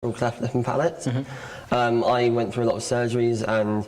cleft lip and palate. I went through a lot of surgeries and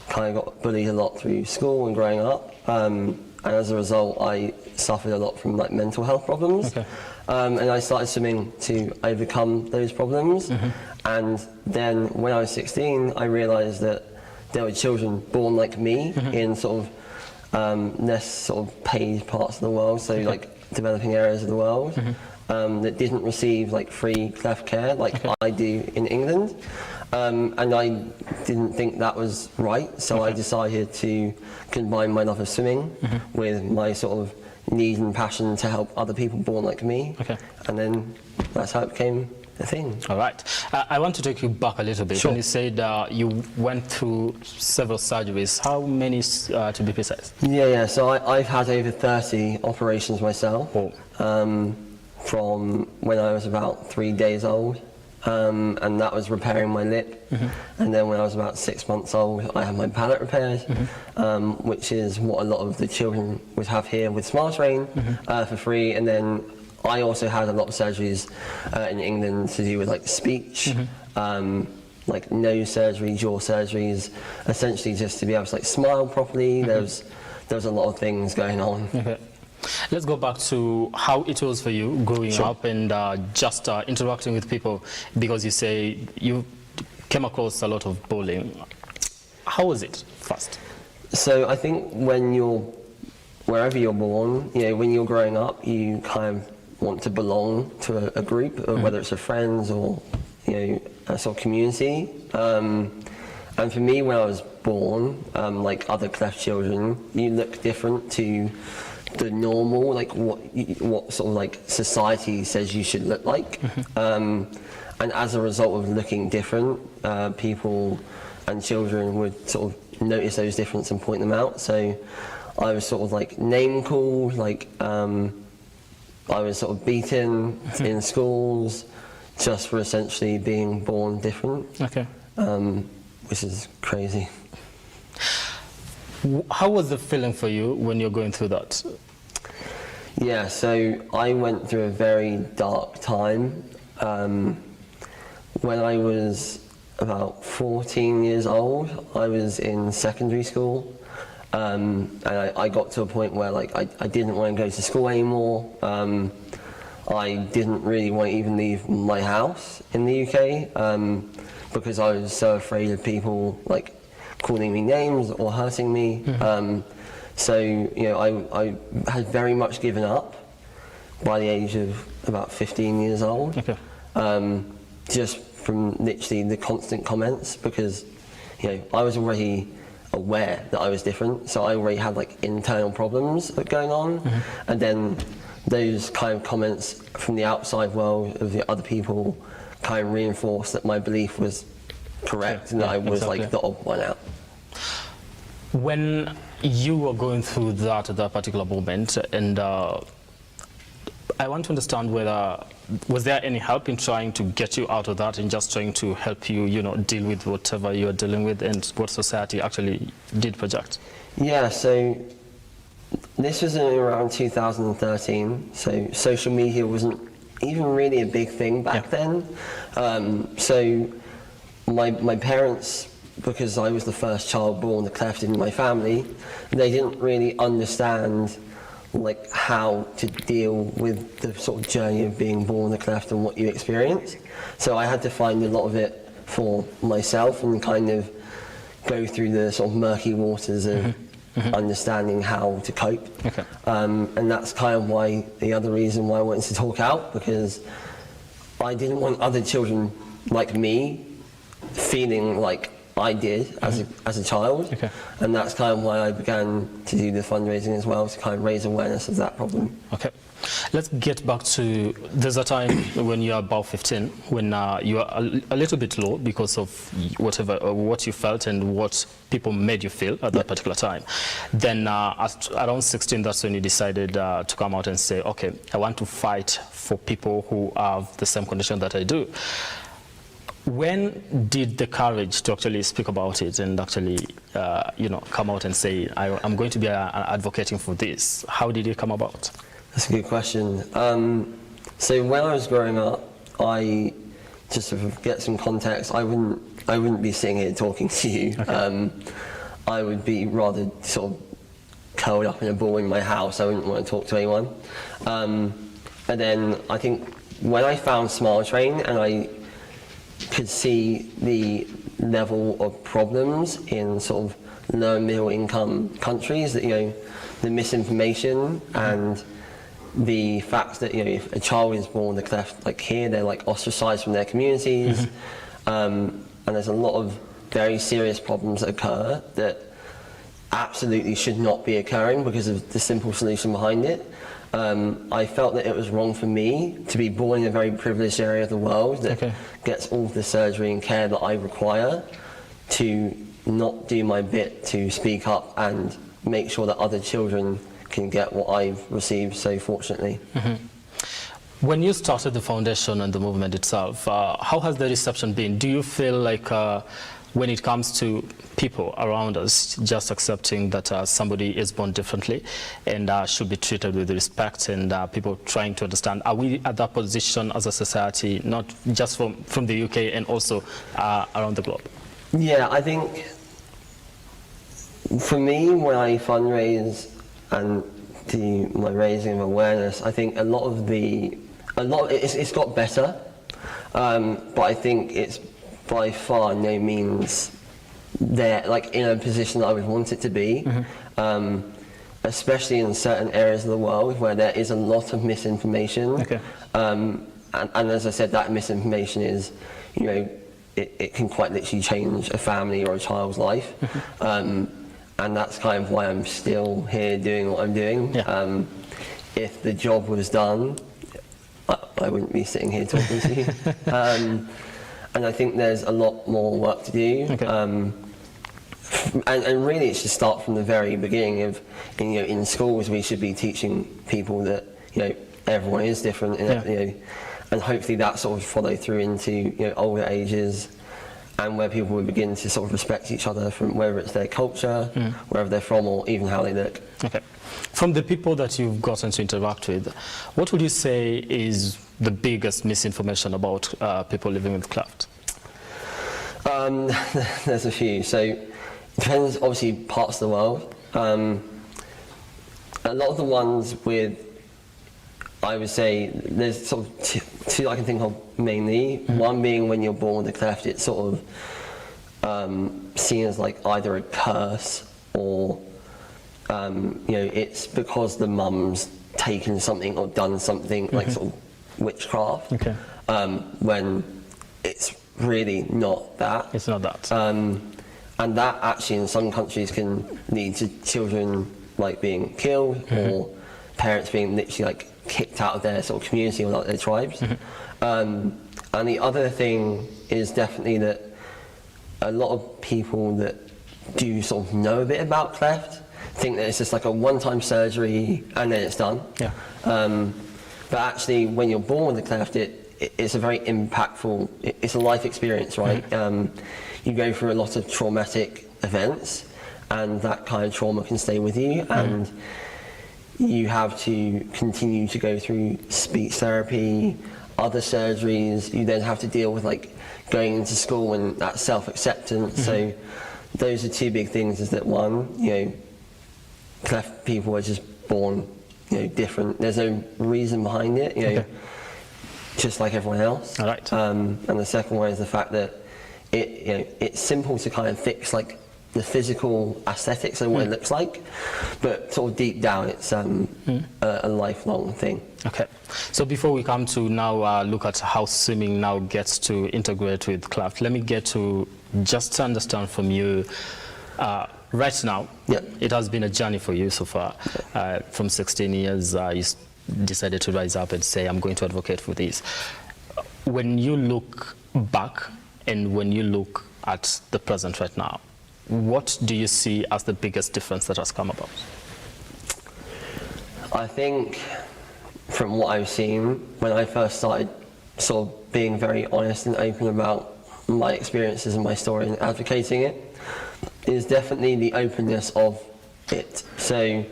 kind of got bullied a lot through school and growing up. And as a result, I suffered a lot from like mental health problems. And I started swimming to overcome those problems. And then when I was 16, I realised that there were children born like me in sort of less sort of paid parts of the world, so like developing areas of the world. That didn't receive like free cleft care like I do in England, and I didn't think that was right, so I decided to combine my love of swimming with my sort of need and passion to help other people born like me, and then that's how it became a thing. All right, I want to take you back a little bit. Sure. When you said you went through several surgeries, how many to be precise? Yeah, so I've had over 30 operations myself. From when I was about 3 days old, and that was repairing my lip. And then when I was about 6 months old, I had my palate repaired, which is what a lot of the children would have here with Smart Train for free. And then I also had a lot of surgeries in England to do with like speech, like nose surgery, jaw surgeries, essentially just to be able to like smile properly. There was a lot of things going on. Let's go back to how it was for you growing up and just interacting with people, because you say you came across a lot of bullying. How was it first? So I think when wherever you're born, you know, when you're growing up, you kind of want to belong to a group, whether it's a friends or, you know, a sort of community. And for me, when I was born, like other cleft children, you look different to the normal, like what sort of like society says you should look like. And as a result of looking different, people and children would sort of notice those differences and point them out. So I was sort of like name called, like I was sort of beaten in schools just for essentially being born different, which is crazy. How was the feeling for you when you're going through that? Yeah, so I went through a very dark time. When I was about 14 years old, I was in secondary school, and I got to a point where like I didn't want to go to school anymore. I didn't really want to even leave my house in the UK because I was so afraid of people like calling me names or hurting me. So, you know, I had very much given up by the age of about 15 years old, just from literally the constant comments, because, you know, I was already aware that I was different, so I already had like internal problems going on, and then those kind of comments from the outside world of the other people kind of reinforced that my belief was correct and that I was like the odd one out. When you were going through that at that particular moment, and I want to understand whether was there any help in trying to get you out of that and just trying to help you, you know, deal with whatever you're dealing with and what society actually did project? Yeah, so this was around 2013, so social media wasn't even really a big thing back then. So my parents, because I was the first child born with cleft in my family, they didn't really understand like how to deal with the sort of journey of being born with cleft and what you experience. So I had to find a lot of it for myself and kind of go through the sort of murky waters of understanding how to cope. And that's kind of why, the other reason why I wanted to talk out, because I didn't want other children like me feeling like I did as a child, and that's kind of why I began to do the fundraising as well, to kind of raise awareness of that problem. Let's get back to, there's a time when you're about 15, when you are a little bit low because of what you felt and what people made you feel at that particular time. Then at around 16, that's when you decided to come out and say, okay, I want to fight for people who have the same condition that I do. When did the courage to actually speak about it and actually, you know, come out and say, I'm going to be advocating for this? How did it come about? That's a good question. So when I was growing up, I just to get some context, I wouldn't be sitting here talking to you. Okay. I would be rather sort of curled up in a ball in my house. I wouldn't want to talk to anyone. And then I think when I found Smile Train and I could see the level of problems in sort of low and middle income countries, that, you know, the misinformation and the fact that, you know, if a child is born with a cleft like here, they're like ostracized from their communities, and there's a lot of very serious problems that occur that absolutely should not be occurring because of the simple solution behind it. I felt that it was wrong for me to be born in a very privileged area of the world that gets all the surgery and care that I require, to not do my bit to speak up and make sure that other children can get what I've received so fortunately. When you started the foundation and the movement itself, how has the reception been? Do you feel like when it comes to people around us just accepting that somebody is born differently and should be treated with respect, and people trying to understand, are we at that position as a society, not just from the UK and also around the globe? Yeah, I think for me, when I fundraise and do my raising of awareness, I think it's got better, but I think it's by far no means there, like in a position that I would want it to be, especially in certain areas of the world where there is a lot of misinformation. And as I said, that misinformation is, you know, it can quite literally change a family or a child's life. And that's kind of why I'm still here doing what I'm doing. If the job was done, I wouldn't be sitting here talking to you. And I think there's a lot more work to do. And really it should start from the very beginning of, you know, in schools we should be teaching people that, you know, everyone is different, you know, and hopefully that sort of follow through into, you know, older ages, and where people would begin to sort of respect each other, from whether it's their culture, wherever they're from, or even how they look. From the people that you've gotten to interact with, what would you say is the biggest misinformation about people living with cleft? There's a few. So it depends, obviously, parts of the world. A lot of the ones with, I would say, there's sort of two I can think of mainly. One being when you're born with a cleft, it's sort of seen as like either a curse or, you know, it's because the mum's taken something or done something like sort of witchcraft, when it's really not that. It's not that. And that actually in some countries can lead to children like being killed, or parents being literally like kicked out of their sort of community or like their tribes. And the other thing is definitely that a lot of people that do sort of know a bit about cleft think that it's just like a one-time surgery and then it's done. But actually, when you're born with a cleft, it's a very impactful, it's a life experience, right? You go through a lot of traumatic events, and that kind of trauma can stay with you, and you have to continue to go through speech therapy, other surgeries. You then have to deal with like going into school and that self-acceptance. So those are two big things, is that one, you know, cleft people are just born, you know, different. There's no reason behind it, you know, just like everyone else. And the second one is the fact that you know, it's simple to kind of fix like the physical aesthetics of what it looks like, but sort of deep down it's a lifelong thing. So before we come to now look at how swimming now gets to integrate with cleft, let me get to just understand from you right now. It has been a journey for you so far. From 16 years, you decided to rise up and say, I'm going to advocate for this. When you look back and when you look at the present right now, what do you see as the biggest difference that has come about? I think from what I've seen, when I first started sort of being very honest and open about my experiences and my story and advocating it, is definitely the openness of it. So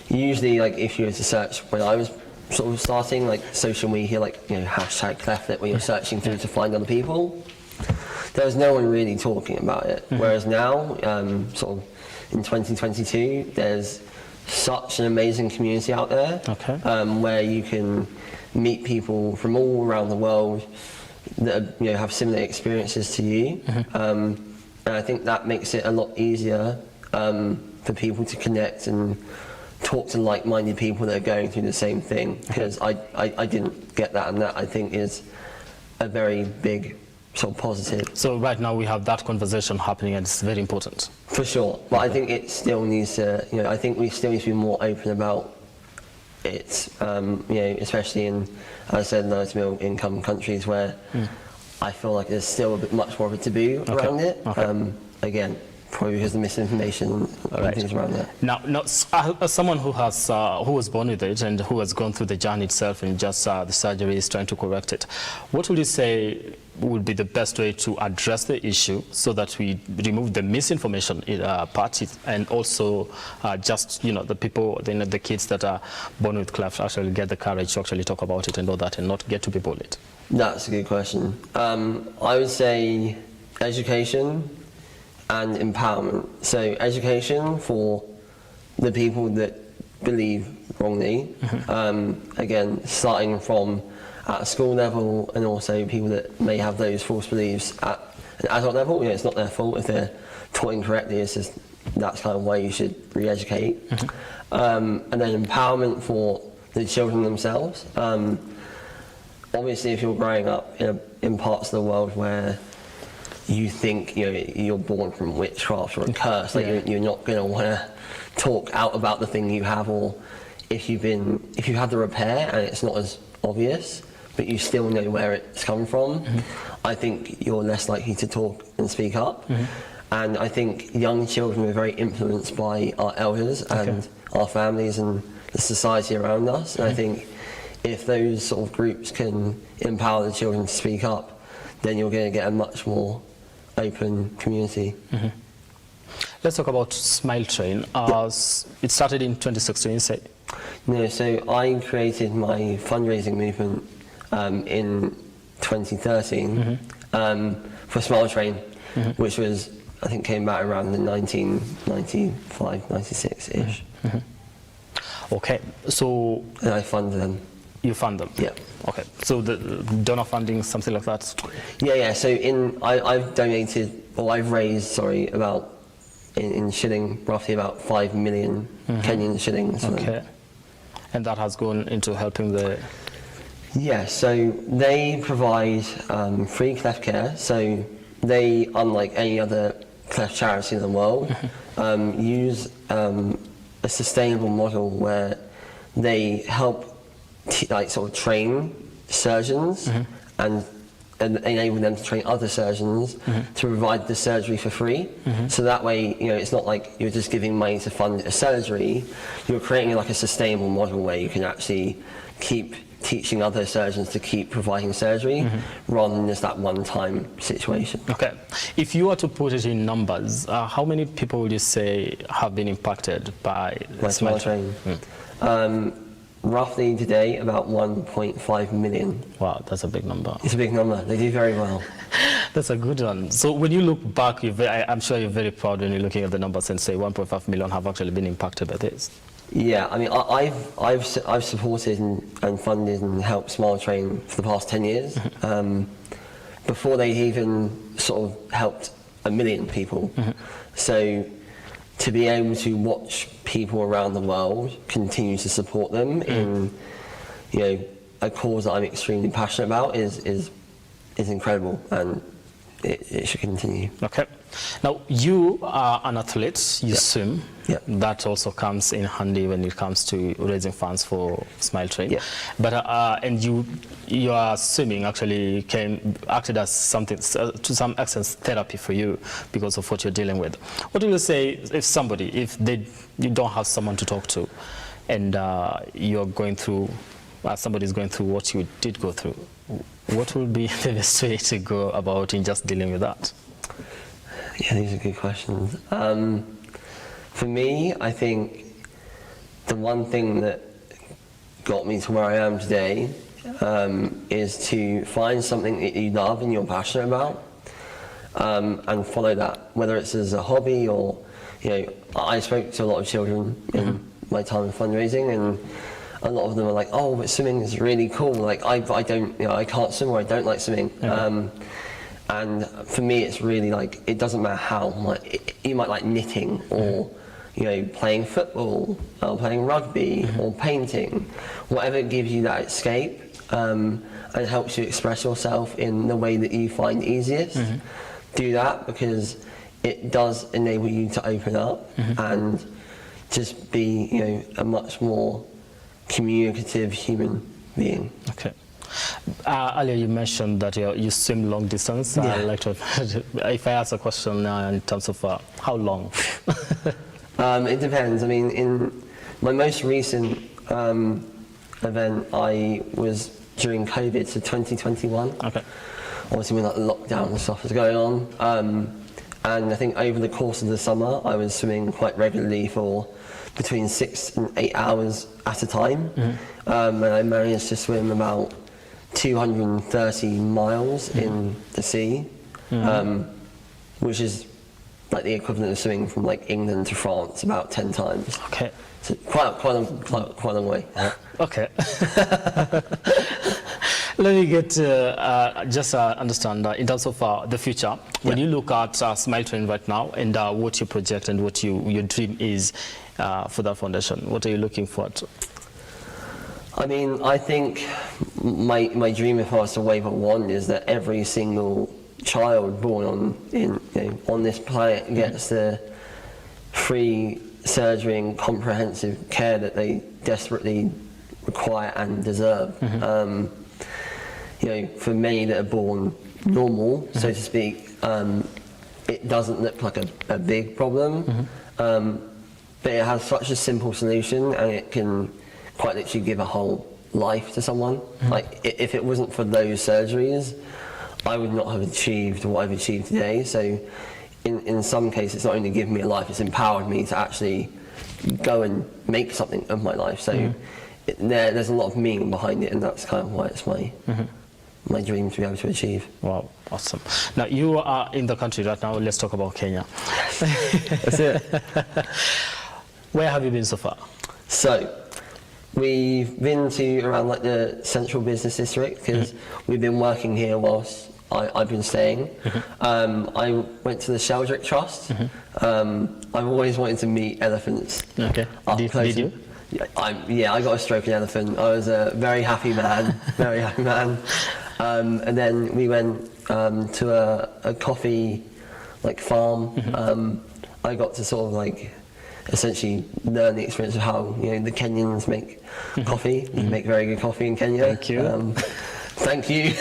usually, like if you were to search when I was sort of starting, like social media, like hashtag Cleft, where you're searching through to find other people. There was no one really talking about it. Whereas now, sort of in 2022, there's such an amazing community out there, where you can meet people from all around the world that have similar experiences to you, and I think that makes it a lot easier for people to connect and talk to like-minded people that are going through the same thing, because I didn't get that, and that I think is a very big sort of positive. So right now we have that conversation happening, and it's very important. For sure, but I think it still needs to, I think we still need to be more open about it, especially in, as I said, low to middle income countries where I feel like there's still a bit much more of a taboo around it. Again, probably because of the misinformation and things around that. Now, as someone who was born with it and who has gone through the journey itself and just the surgery is trying to correct it, what would you say would be the best way to address the issue so that we remove the misinformation part, and also just the people, the kids that are born with cleft actually get the courage to actually talk about it and all that, and not get to be bullied? That's a good question. I would say education and empowerment. So education for the people that believe wrongly, again, starting from at a school level, and also people that may have those false beliefs at an adult level. It's not their fault if they're taught incorrectly, it's just that's kind of why you should re-educate. And then empowerment for the children themselves. Obviously, if you're growing up in parts of the world where you think you're born from witchcraft or a curse, like you're not going to want to talk out about the thing you have, or if you've had the repair and it's not as obvious, but you still know where it's come from, I think you're less likely to talk and speak up. And I think young children are very influenced by our elders and our families and the society around us. And I think if those sort of groups can empower the children to speak up, then you're going to get a much more open community. Let's talk about Smile Train. It started in 2016, say? No, so I created my fundraising movement in 2013 for Smile Train, which was, I think, came back around the 1995, 96-ish. Okay, so... And I funded them. You fund them? Yeah. Okay, so the donor funding, something like that? Yeah, so I've donated, or I've raised, about, in shilling, roughly about 5 million Kenyan shillings. Okay. And that has gone into helping the... Yeah, so they provide free cleft care. So they, unlike any other cleft charity in the world, use a sustainable model where they help train surgeons and enable them to train other surgeons to provide the surgery for free. So that way, it's not like you're just giving money to fund a surgery. You're creating like a sustainable model where you can actually keep teaching other surgeons to keep providing surgery rather than just that one-time situation. Okay. If you were to put it in numbers, how many people would you say have been impacted by Smile Train? Roughly today, about 1.5 million. Wow, that's a big number. It's a big number. They do very well. That's a good one. So when you look back, I'm sure you're very proud when you're looking at the numbers and say 1.5 million have actually been impacted by this. Yeah, I mean, I've supported and funded and helped Smile Train for the past 10 years. Before they even sort of helped 1 million people. So to be able to watch people around the world continue to support them in, a cause that I'm extremely passionate about is incredible, and it should continue. Okay. Now, you are an athlete, you swim. Yeah. That also comes in handy when it comes to raising funds for Smile Train. Yeah. But and your swimming actually acted as something to some extent therapy for you because of what you're dealing with. What do you say if you don't have someone to talk to, and you're going through, somebody's going through what you did go through? What would be the best way to go about in just dealing with that? Yeah, these are good questions. For me, I think the one thing that got me to where I am today is to find something that you love and you're passionate about, and follow that, whether it's as a hobby or, I spoke to a lot of children in my time of fundraising, and a lot of them are like, oh, but swimming is really cool. Like I don't, I can't swim, or I don't like swimming. And for me, it's really like, it doesn't matter how. Like, you might like knitting, or playing football, or playing rugby, or painting. Whatever gives you that escape and helps you express yourself in the way that you find easiest. Do that, because it does enable you to open up and just be, a much more communicative human being. Okay. Earlier you mentioned that you swim long distance. Yeah. I'd like to, if I ask a question in terms of how long? It depends. I mean, in my most recent event, I was during COVID, so 2021. Okay. Obviously when lockdown and stuff was going on. And I think over the course of the summer, I was swimming quite regularly for between 6 and 8 hours at a time. And I managed to swim about 230 miles in the sea, which is like the equivalent of swimming from like England to France about 10 times. Okay. So quite a long way. Okay. Let me get just understand in terms of the future. When you look at Smile Train right now, and what your project and what your dream is for that foundation, what are you looking for? I mean, I think my dream, if I was to wave a wand, is that every single child born on this planet gets the free surgery and comprehensive care that they desperately require and deserve. For many that are born normal, so to speak, it doesn't look like a big problem, but it has such a simple solution, and it can quite literally give a whole life to someone. Like, if it wasn't for those surgeries, I would not have achieved what I've achieved today. So in some cases, it's not only given me a life, it's empowered me to actually go and make something of my life. So there's a lot of meaning behind it, and that's kind of why it's my dream to be able to achieve. Wow, awesome. Now, you are in the country right now. Let's talk about Kenya. That's it. Where have you been so far? So, we've been to around like the central business district, because we've been working here whilst I've been staying. I went to the Sheldrick Trust. I've always wanted to meet elephants. Okay. Did you? Yeah, I got to stroke an elephant. I was a very happy man, very happy man. And then we went to a coffee farm. I got to sort of essentially learn the experience of how the Kenyans make coffee. They make very good coffee in Kenya. Thank you. Thank you.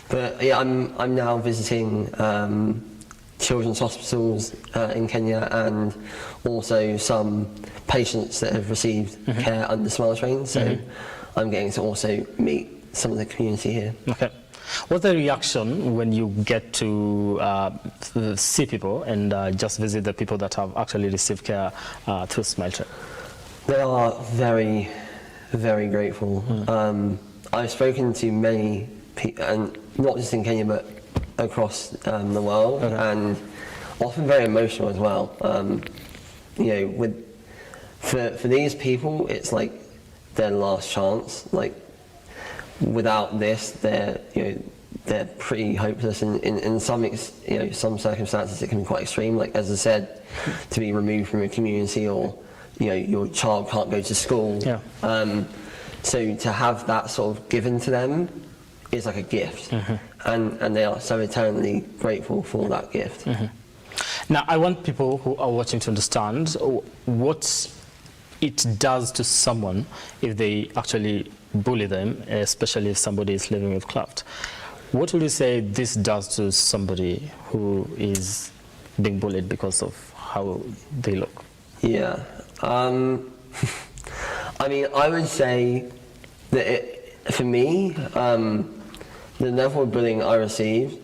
But yeah, I'm now visiting children's hospitals in Kenya, and also some patients that have received care under Smile Train. So I'm getting to also meet some of the community here. Okay. What's the reaction when you get to see people and just visit the people that have actually received care through Smile Train? They are very, very grateful. I've spoken to many people, and not just in Kenya, but across the world, and often very emotional as well. For these people, it's like their last chance. Without this, they're pretty hopeless. In some circumstances, it can be quite extreme. Like, as I said, to be removed from a community, or your child can't go to school. Yeah. So to have that sort of given to them is like a gift, and they are so eternally grateful for that gift. Now, I want people who are watching to understand what it does to someone if they actually bully them, especially if somebody is living with Cleft. What would you say this does to somebody who is being bullied because of how they look? Yeah. I mean, I would say that for me, the level of bullying I received,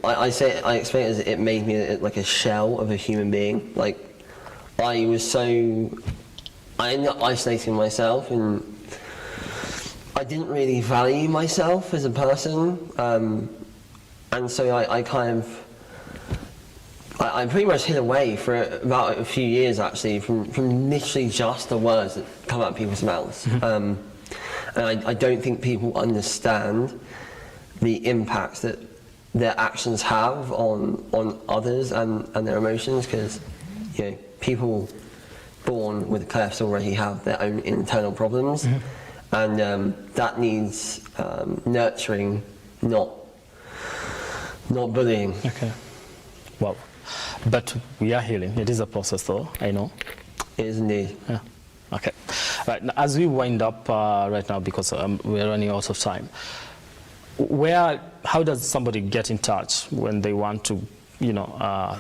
I explain it as it made me like a shell of a human being. Like, I was so I ended up isolating myself, and I didn't really value myself as a person, and so I pretty much hid away for about a few years actually from literally just the words that come out of people's mouths. And I don't think people understand the impact that their actions have on others and their emotions, because you know, people born with clefts already have their own internal problems, and that needs nurturing, not bullying. Okay. Well, but we are healing. It is a process, though. I know. It is indeed. Yeah. Okay. Right. Now, as we wind up right now, because we're running out of time, how does somebody get in touch when they want to, you know,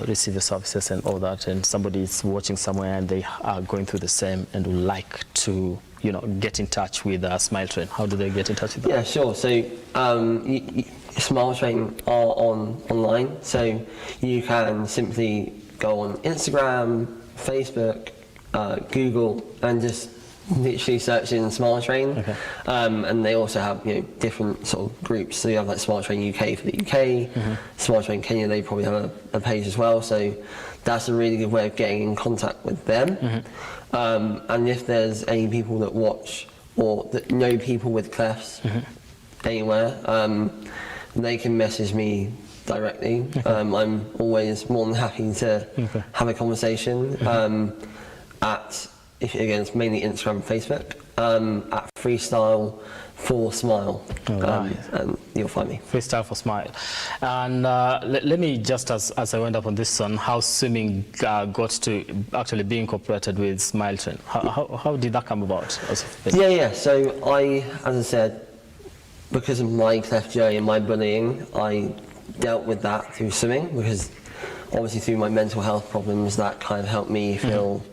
receive the services and all that, and somebody is watching somewhere and they are going through the same and would like to, you know, get in touch with Smile Train? How do they get in touch with that? Yeah, sure. So Smile Train are online, so you can simply go on Instagram, Facebook, Google, and just literally search in Smile Train. Okay. And they also have, you know, different sort of groups. So you have like Smile Train UK for the UK, Smile Train Kenya, they probably have a page as well. So that's a really good way of getting in contact with them. And if there's any people that watch or that know people with clefts anywhere, they can message me directly. I'm always more than happy to have a conversation again, it's mainly Instagram and Facebook, at Freestyle for Smile, and you'll find me. Freestyle for Smile. And let me, just as I went up on this one, how swimming got to actually be incorporated with Smile Train. How did that come about? Yeah. So as I said, because of my cleft journey and my bullying, I dealt with that through swimming, because obviously through my mental health problems, that kind of helped me feel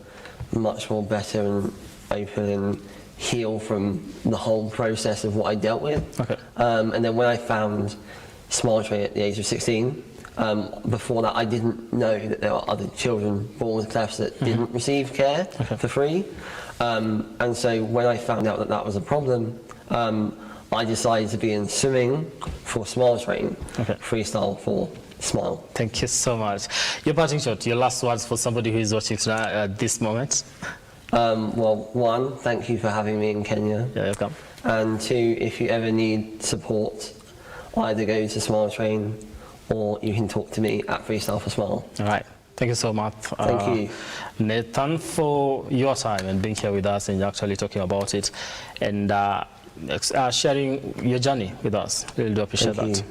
much more better and open and heal from the whole process of what I dealt with. Okay. And then when I found Smile Train at the age of 16, before that I didn't know that there were other children born with clefts that didn't receive care for free. And so when I found out that that was a problem, I decided to be in swimming for Smile Train, Freestyle for Smile. Thank you so much. Your parting shot, your last words for somebody who is watching tonight at this moment. Well, one, thank you for having me in Kenya. You're welcome. And two, if you ever need support, either go to Smile Train or you can talk to me at Freestyle for Smile. All right. Thank you so much. Thank you. Nathan, for your time and being here with us and actually talking about it and sharing your journey with us. Really do appreciate that.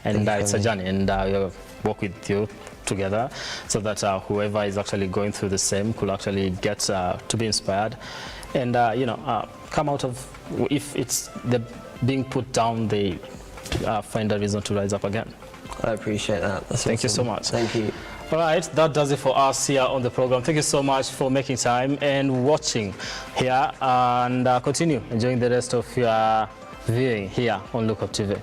And it's a journey, and we'll work with you together so that whoever is actually going through the same could actually get to be inspired and you know, come out of, if it's the being put down, they find a reason to rise up again. I appreciate that. That's Thank awesome. you so much. Thank you. All right, that does it for us here on the program. Thank you so much for making time and watching here, and continue enjoying the rest of your viewing here on Lookuptv.